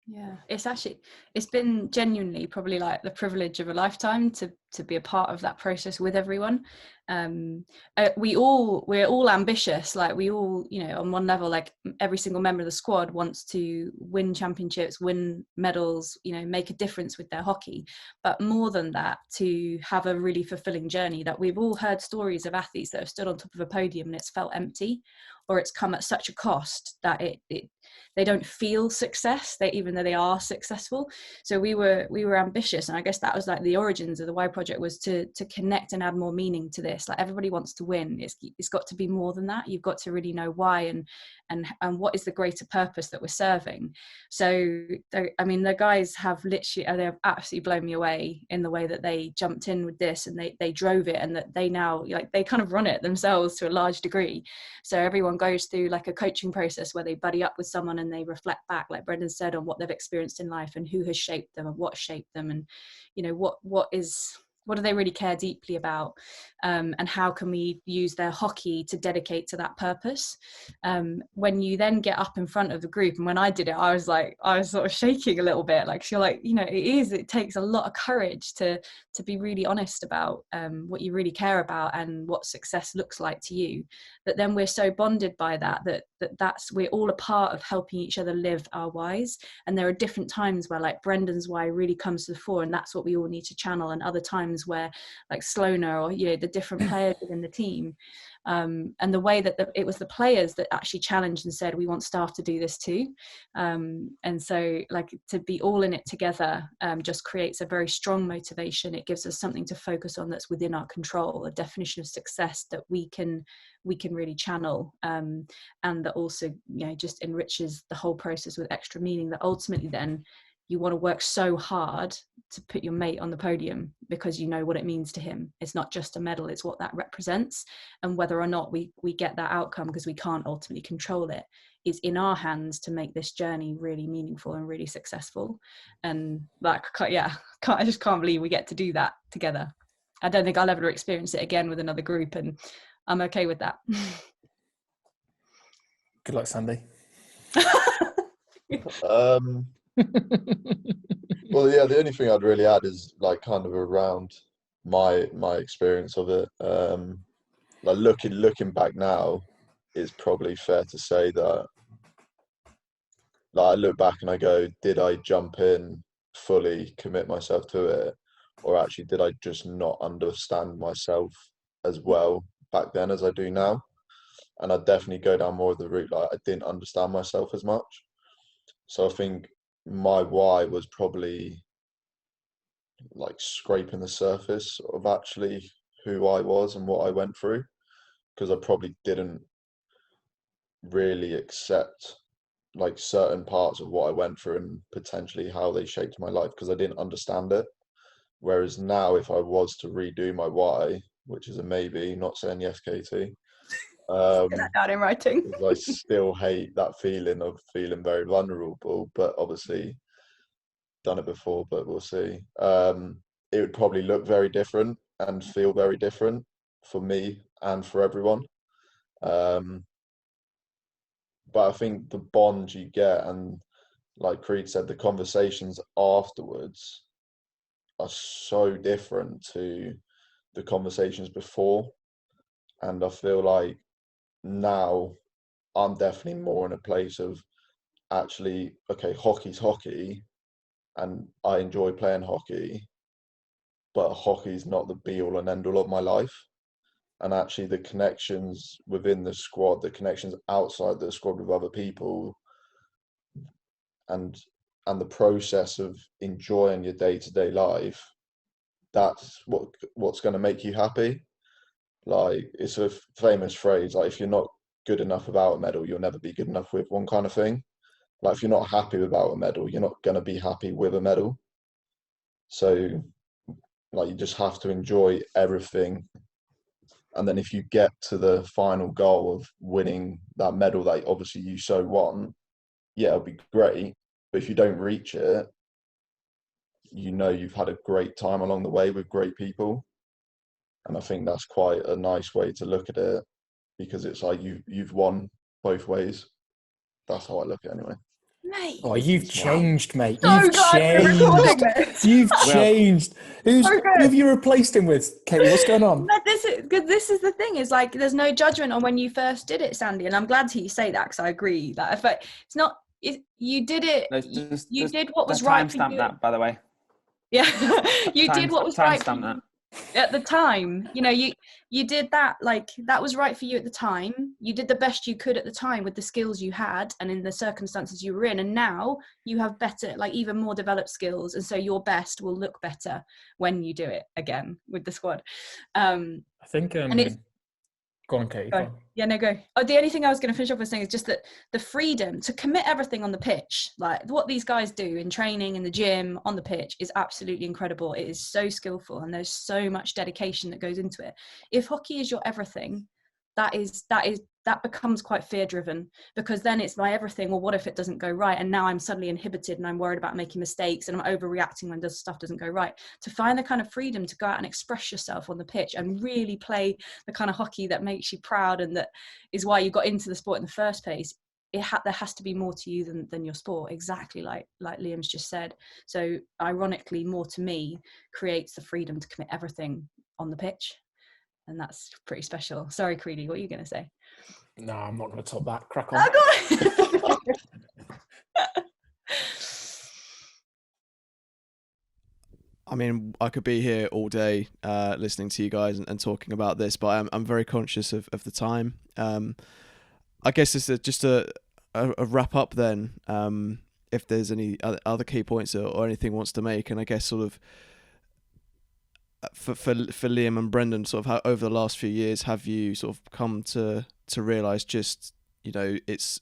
Yeah, it's been genuinely probably like the privilege of a lifetime to be a part of that process with everyone. We're all ambitious, like we all, you know, on one level, like every single member of the squad wants to win championships, win medals, you know, make a difference with their hockey. But more than that, to have a really fulfilling journey. That we've all heard stories of athletes that have stood on top of a podium and it's felt empty, or it's come at such a cost that they don't feel success, even though they are successful. So we were ambitious, and I guess that was like the origins of the Y Project, was to connect and add more meaning to this. Like everybody wants to win. It's got to be more than that. You've got to really know why and what is the greater purpose that we're serving. So I mean, the guys have literally, they've absolutely blown me away in the way that they jumped in with this, and they drove it, and that they now, like, they kind of run it themselves to a large degree. So everyone goes through like a coaching process where they buddy up with someone and they reflect back, like Brendan said, on what they've experienced in life and who has shaped them and what shaped them, and you know, what do they really care deeply about, and how can we use their hockey to dedicate to that purpose. When you then get up in front of the group, and when I did it, I was sort of shaking a little bit, like, you're like, you know, it takes a lot of courage to be really honest about what you really care about and what success looks like to you. But then we're so bonded by that's we're all a part of helping each other live our whys. And there are different times where like Brendan's why really comes to the fore, and that's what we all need to channel, and other times where like Sloaner, or you know, the different players within the team, and the way that it was the players that actually challenged and said, we want staff to do this too. And so like to be all in it together just creates a very strong motivation. It gives us something to focus on that's within our control, a definition of success that we can really channel, and that also, you know, just enriches the whole process with extra meaning, that ultimately then you want to work so hard to put your mate on the podium because you know what it means to him. It's not just a medal, it's what that represents. And whether or not we get that outcome, because we can't ultimately control it, is in our hands to make this journey really meaningful and really successful. And like, I just can't believe we get to do that together. I don't think I'll ever experience it again with another group, and I'm okay with that. Good luck, Sandy. Well, yeah, the only thing I'd really add is like kind of around my experience of it. Like looking back now, it's probably fair to say that like I look back and I go, did I jump in, fully commit myself to it, or actually did I just not understand myself as well back then as I do now? And I'd definitely go down more of the route like I didn't understand myself as much. So I think my why was probably like scraping the surface of actually who I was and what I went through, because I probably didn't really accept like certain parts of what I went through and potentially how they shaped my life, because I didn't understand it. Whereas now, if I was to redo my why, which is a maybe, not saying yes, Katie, Get that down in writing. I still hate that feeling of feeling very vulnerable, but obviously done it before, but we'll see. It would probably look very different and feel very different for me and for everyone. But I think the bond you get, and like Creed said, the conversations afterwards are so different to the conversations before. And I feel like now I'm definitely more in a place of actually, okay, hockey's hockey and I enjoy playing hockey, but hockey's not the be all and end all of my life. And actually the connections within the squad, the connections outside the squad with other people, and the process of enjoying your day-to-day life, that's what's going to make you happy. Like, it's a famous phrase, like, if you're not good enough without a medal, you'll never be good enough with one, kind of thing. Like, if you're not happy without a medal, you're not going to be happy with a medal. So, like, you just have to enjoy everything. And then if you get to the final goal of winning that medal that obviously you so want, yeah, it'll be great. But if you don't reach it, you know you've had a great time along the way with great people. And I think that's quite a nice way to look at it, because it's like you've won both ways. That's how I look at it anyway. Mate. Oh, you've changed, mate. So You've glad we're recording this. You've changed. Who have you replaced him with, Katie? What's going on? But this is the thing, is like, there's no judgment on when you first did it, Sandy, and I'm glad you say that, because I agree that if it's not, you did it. You did what was right for you. That, by the way. Yeah, you did what was right for you. That. At the time, you know, you did that, like, that was right for you at the time. You did the best you could at the time with the skills you had and in the circumstances you were in, and now you have better, like, even more developed skills, and so your best will look better when you do it again with the squad. I think and it's, go on, Katie. Go. Yeah, no, go. Oh, the only thing I was going to finish off with saying is just that the freedom to commit everything on the pitch, like what these guys do in training, in the gym, on the pitch, is absolutely incredible. It is so skillful, and there's so much dedication that goes into it. If hockey is your everything, that becomes quite fear driven, because then it's my everything. Well, what if it doesn't go right? And now I'm suddenly inhibited, and I'm worried about making mistakes, and I'm overreacting when stuff doesn't go right. To find the kind of freedom to go out and express yourself on the pitch and really play the kind of hockey that makes you proud, and that is why you got into the sport in the first place. There has to be more to you than your sport, exactly like Liam's just said. So ironically, more to me creates the freedom to commit everything on the pitch. And that's pretty special. Sorry, Creedy, what are you going to say? No, I'm not going to top that. Crack on. Oh, I mean, I could be here all day listening to you guys and talking about this, but I'm very conscious of the time. I guess it's just a wrap up then, if there's any other key points or anything wants to make. And I guess sort of for Liam and Brendan, sort of how over the last few years have you sort of come to realise just, you know, it's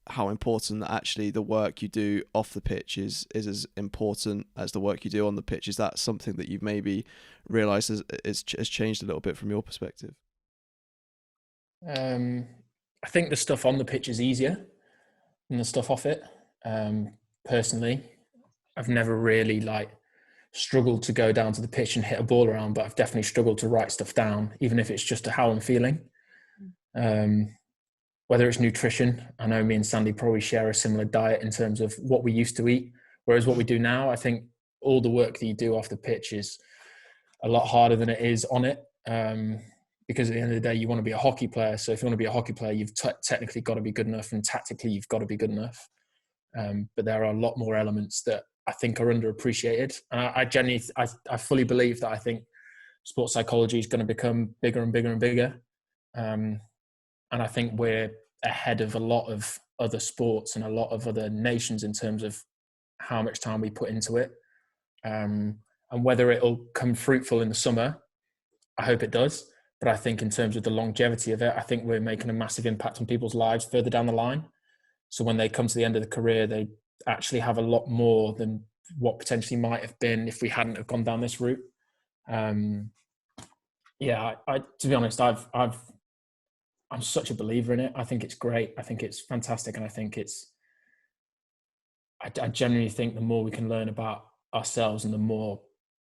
how important that actually the work you do off the pitch is as important as the work you do on the pitch? Is that something that you've maybe realised has changed a little bit from your perspective? I think the stuff on the pitch is easier than the stuff off it. Personally, I've never really struggled to go down to the pitch and hit a ball around, but I've definitely struggled to write stuff down, even if it's just how I'm feeling. Whether it's nutrition, I know me and Sandy probably share a similar diet in terms of what we used to eat, whereas what we do now, I think all the work that you do off the pitch is a lot harder than it is on it. Because at the end of the day, you want to be a hockey player. So if you want to be a hockey player, you've technically got to be good enough, and tactically you've got to be good enough. But there are a lot more elements that I think are underappreciated. And I fully believe that I think sports psychology is going to become bigger and bigger and bigger. And I think we're ahead of a lot of other sports and a lot of other nations in terms of how much time we put into it. And whether it'll come fruitful in the summer, I hope it does. But I think in terms of the longevity of it, I think we're making a massive impact on people's lives further down the line. So when they come to the end of the career, they actually have a lot more than what potentially might have been if we hadn't have gone down this route. To be honest, I'm such a believer in it. I think it's great. I think it's fantastic. And I think I genuinely think the more we can learn about ourselves, and the more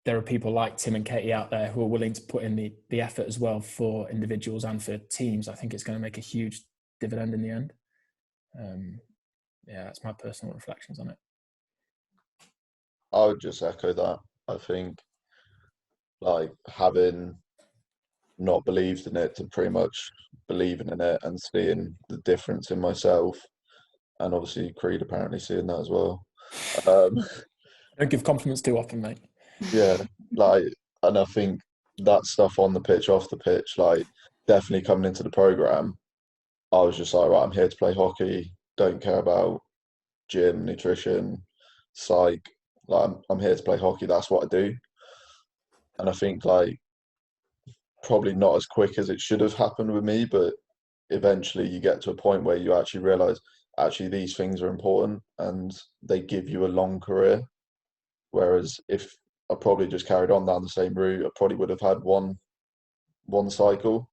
there are people like Tim and Katie out there who are willing to put in the effort as well for individuals and for teams, I think it's going to make a huge dividend in the end. That's my personal reflections on it. I would just echo that. I think having not believed in it to pretty much believing in it and seeing the difference in myself, and obviously Creed apparently seeing that as well. Don't give compliments too often, mate. Yeah, And I think that stuff on the pitch, off the pitch, like definitely coming into the program, I was just like, right, I'm here to play hockey. Don't care about gym, nutrition, psych. Like I'm here to play hockey. That's what I do. And I think like probably not as quick as it should have happened with me, but eventually you get to a point where you actually realize actually these things are important and they give you a long career. Whereas if I probably just carried on down the same route, I probably would have had one cycle.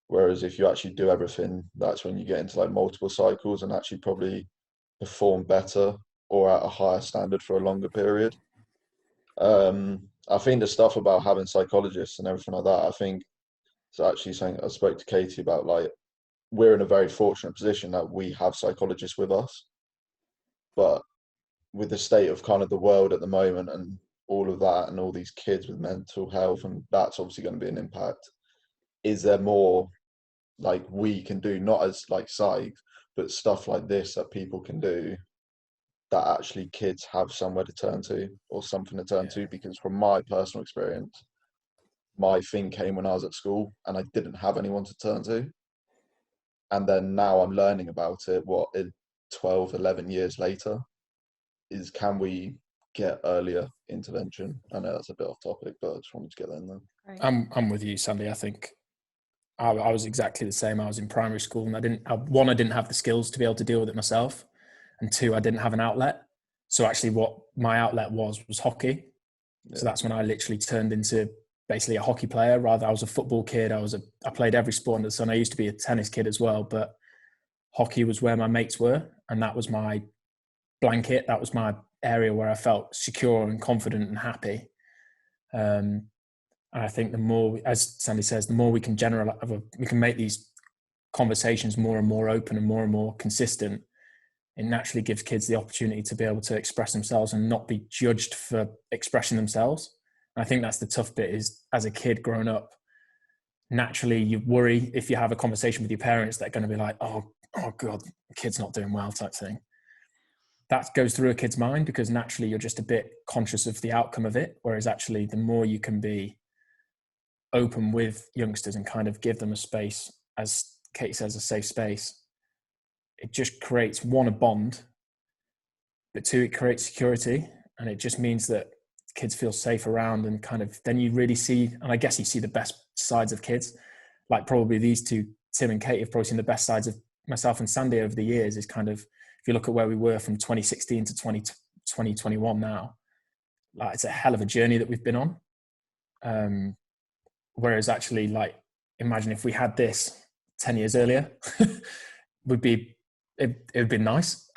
Whereas if you actually do everything, that's when you get into like multiple cycles and actually probably perform better or at a higher standard for a longer period. I think the stuff about having psychologists and everything like that, I think it's actually something I spoke to Katie about. Like, we're in a very fortunate position that we have psychologists with us, but with the state of kind of the world at the moment and all of that and all these kids with mental health, and that's obviously going to be an impact. Is there more like we can do, not as like psych, but stuff like this that people can do that actually kids have somewhere to turn to or something to turn to? Because from my personal experience, my thing came when I was at school and I didn't have anyone to turn to. And then now I'm learning about it, 12, 11 years later, is can we get earlier intervention? I know that's a bit off topic, but I just wanted to get that in there. Right. I'm with you, Sandy. I think I was exactly the same. I was in primary school and I didn't have the skills to be able to deal with it myself. And two, I didn't have an outlet. So actually what my outlet was hockey. Yeah. So that's when I literally turned into basically a hockey player. Rather, I was a football kid. I played every sport under the sun. I used to be a tennis kid as well, but hockey was where my mates were. And that was my blanket. That was my area where I felt secure and confident and happy. And I think the more, as Sandy says, the more we can we can make these conversations more and more open and more consistent. It naturally gives kids the opportunity to be able to express themselves and not be judged for expressing themselves. And I think that's the tough bit, is as a kid growing up, naturally you worry if you have a conversation with your parents, they're going to be like, oh God, the kid's not doing well type thing. That goes through a kid's mind because naturally you're just a bit conscious of the outcome of it. Whereas actually the more you can be open with youngsters and kind of give them a space, as Katie says, a safe space, it just creates, one, a bond, but two, it creates security. And it just means that kids feel safe around, and kind of then you really see, and I guess you see the best sides of kids. Like probably these two, Tim and Katie, have probably seen the best sides of myself and Sandy over the years. Is kind of, if you look at where we were from 2016 to 2021 now, like it's a hell of a journey that we've been on. Whereas actually, like, imagine if we had this 10 years earlier, it would be nice,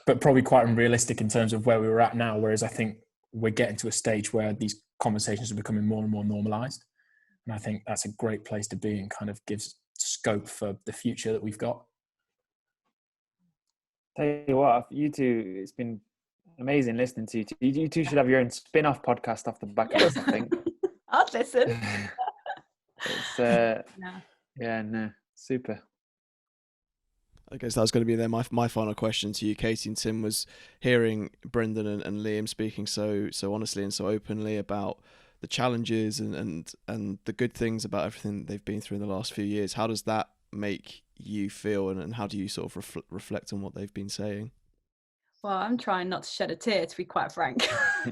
but probably quite unrealistic in terms of where we were at now. Whereas I think we're getting to a stage where these conversations are becoming more and more normalized. And I think that's a great place to be and kind of gives scope for the future that we've got. Tell you what, you two, it's been amazing listening to you two. You two should have your own spin-off podcast off the back of this, I think. I'd listen. It's super. I guess that was going to be then my final question to you, Katie and Tim, was hearing Brendan and Liam speaking so honestly and so openly about the challenges and the good things about everything they've been through in the last few years. How does that make you feel, and how do you sort of reflect on what they've been saying? Well, I'm trying not to shed a tear, to be quite frank. I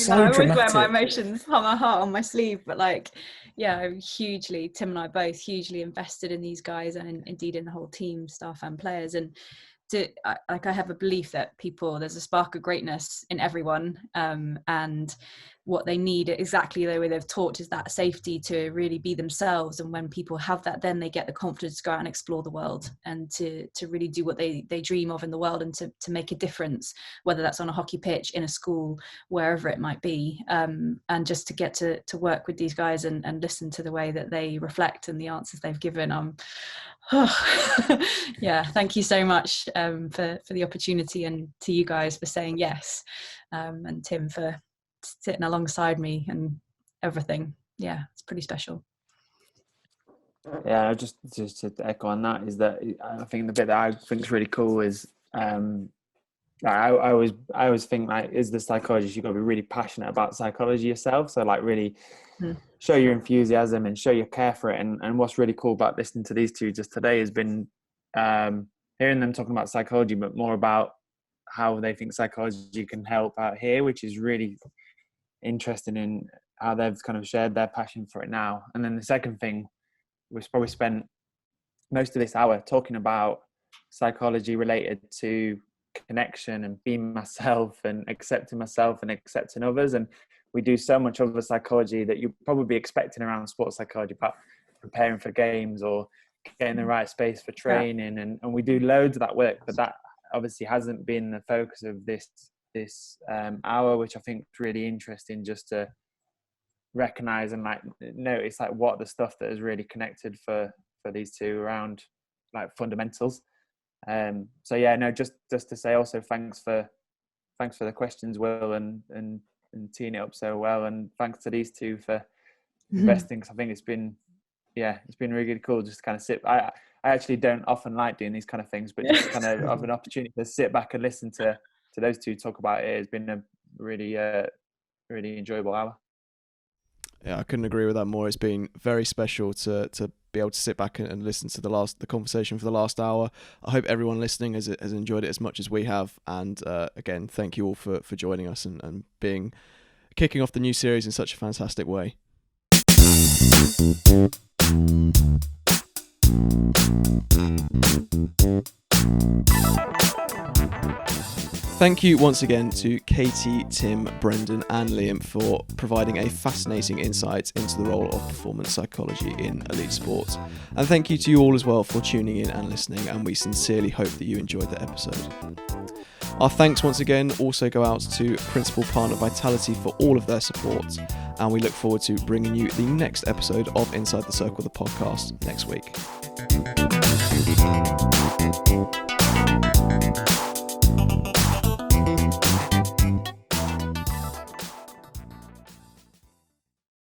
always wear my emotions on my heart, on my sleeve, but I'm hugely, Tim and I both hugely invested in these guys, and indeed in the whole team, staff and players. And I have a belief that there's a spark of greatness in everyone, and what they need, exactly the way they've taught, is that safety to really be themselves. And when people have that, then they get the confidence to go out and explore the world and to really do what they dream of in the world, and to make a difference, whether that's on a hockey pitch, in a school, wherever it might be. And just to get to work with these guys and listen to the way that they reflect and the answers they've given. Thank you so much for the opportunity, and to you guys for saying yes, and Tim for sitting alongside me and everything. Yeah, it's pretty special. Yeah, just to echo on that, is that I think the bit that I think is really cool is I always think, like, as the psychologist, you've got to be really passionate about psychology yourself. So like really show your enthusiasm and show your care for it. And what's really cool about listening to these two just today has been hearing them talking about psychology, but more about how they think psychology can help out here, which is really interesting in how they've kind of shared their passion for it now. And then the second thing, we've probably spent most of this hour talking about psychology related to connection and being myself and accepting others. And we do so much other psychology that you'd probably be expecting around sports psychology, about preparing for games or getting the right space for training. And we do loads of that work, but that obviously hasn't been the focus of this hour, which I think is really interesting, just to recognize and like notice like what the stuff that is really connected for these two around like fundamentals. So yeah, no, just to say also thanks for the questions, Will, and teeing it up so well, and thanks to these two for investing, because I think it's been really cool just to kind of sit. I actually don't often like doing these kind of things, but just kind of have an opportunity to sit back and listen to those two talk about it has been a really really enjoyable hour. Yeah, I couldn't agree with that more. It's been very special to be able to sit back and listen to the conversation for the last hour. I hope everyone listening has enjoyed it as much as we have. And again, thank you all for joining us and kicking off the new series in such a fantastic way. Thank you once again to Katie, Tim, Brendan and Liam for providing a fascinating insight into the role of performance psychology in elite sports. And thank you to you all as well for tuning in and listening, and we sincerely hope that you enjoyed the episode. Our thanks once again also go out to Principal Partner Vitality for all of their support, and we look forward to bringing you the next episode of Inside the Circle, the podcast, next week.